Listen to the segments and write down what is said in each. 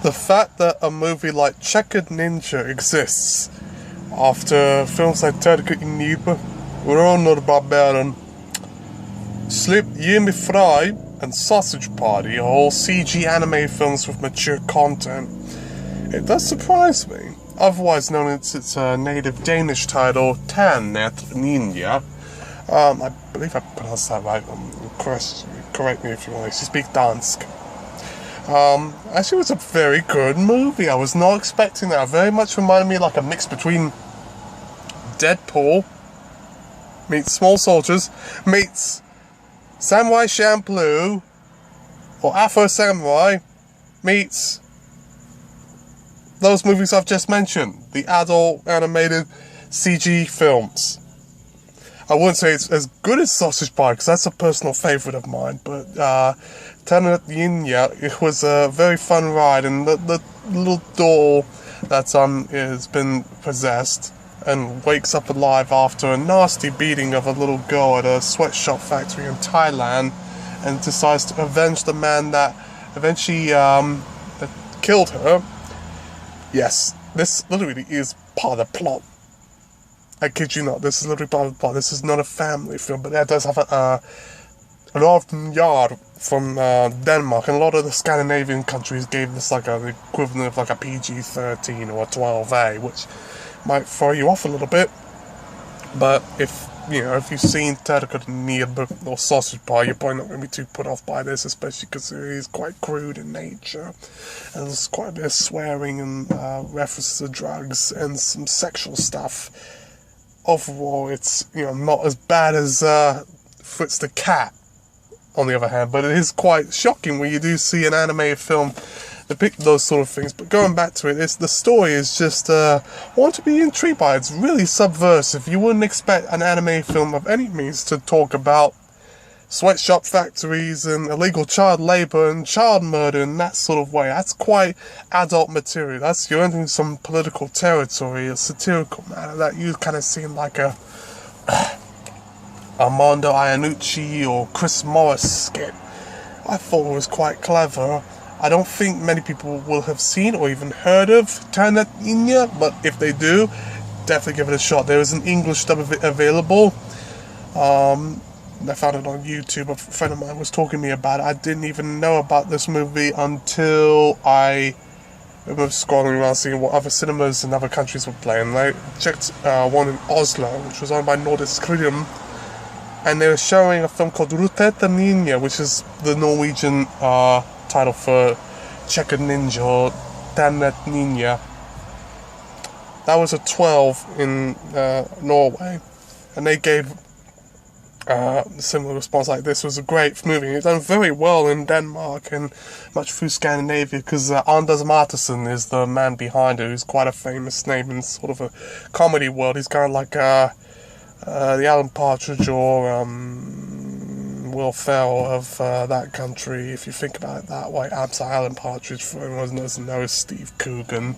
The fact that a movie like Checkered Ninja exists after films like TERKEL I KNIBE, We're all not barbarian, Slip Jimmy Fry, and Sausage Party are all CG anime films with mature content. It does surprise me. Otherwise known as its native Danish title, Ternet Ninja. I believe I pronounced that right. Correct me if you want. You speak Dansk. Actually, it was a very good movie. I was not expecting that. It very much reminded me like a mix between DEADPOOL meets Small Soldiers meets Samurai Champloo or Afro Samurai meets those movies I've just mentioned, the adult animated CG films. I wouldn't say it's as good as Sausage Party because that's a personal favourite of mine, but Ternet Ninja, it was a very fun ride, and the little doll that has been possessed and wakes up alive after a nasty beating of a little girl at a sweatshop factory in Thailand, and decides to avenge the man that eventually killed her. Yes, this literally is part of the plot. I kid you not, this is literally part of the plot. This is not a family film, but it does have a lot of yard from Denmark, and a lot of the Scandinavian countries gave this like an equivalent of like a PG-13 or a 12A, which might throw you off a little bit. But if you've seen TERKEL INTROUBLE or Sausage Party, you're probably not going to be too put off by this, especially because it is quite crude in nature, and there's quite a bit of swearing and references to drugs and some sexual stuff. Overall, it's not as bad as Fritz the Cat, on the other hand, but it is quite shocking when you do see an animated film depict those sort of things. But going back to it, the story is just I want to be intrigued by it. It's really subversive. You wouldn't expect an anime film of any means to talk about sweatshop factories and illegal child labour and child murder in that sort of way. That's quite adult material. You're entering some political territory, a satirical matter that you kind of seem like a Armando Iannucci or Chris Morris skit. I thought it was quite clever. I don't think many people will have seen or even heard of Ternet Ninja, but if they do, definitely give it a shot. There is an English dub of it available. I found it on YouTube. A friend of mine was talking to me about it. I didn't even know about this movie until I was scrolling around seeing what other cinemas in other countries were playing. I checked one in Oslo, which was owned by Nordisk Film, and they were showing a film called Ternet Ninja, which is the Norwegian title for Checkered Ninja or Ternet Ninja. That was a 12 in Norway, and they gave a similar response like this was a great movie. It's done very well in Denmark and much through Scandinavia because Anders Matthesen is the man behind it, who's quite a famous name in sort of a comedy world. He's kind of like the Alan Partridge or Will Ferrell of that country, if you think about it that way. I'm sorry, Alan Partridge, for anyone who doesn't know, is Steve Coogan.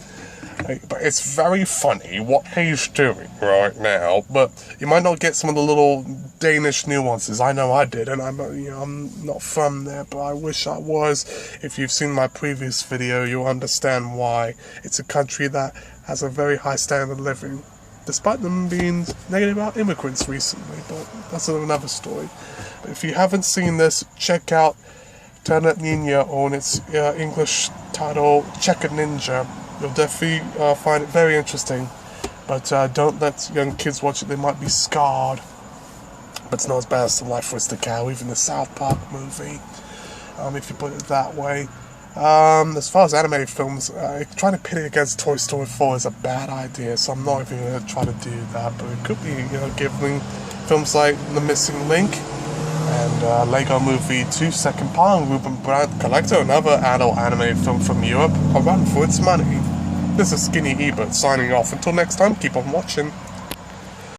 But it's very funny what he's doing right now, but you might not get some of the little Danish nuances. I know I did, and I'm not from there, but I wish I was. If you've seen my previous video, you'll understand why. It's a country that has a very high standard of living, despite them being negative about immigrants recently, but that's another story. But if you haven't seen this, check out Ternet Ninja on its English title, Checkered Ninja. You'll definitely find it very interesting, but don't let young kids watch it. They might be scarred. But it's not as bad as The Life Was the Cow, even the South Park movie, if you put it that way. As far as animated films, trying to pit it against Toy Story 4 is a bad idea, so I'm not even going to try to do that. But it could be, giving films like The Missing Link and Lego Movie 2 Second Part, Ruben Brandt Collector, another adult animated film from Europe, a run for its money. This is Skinny Ebert signing off. Until next time, keep on watching.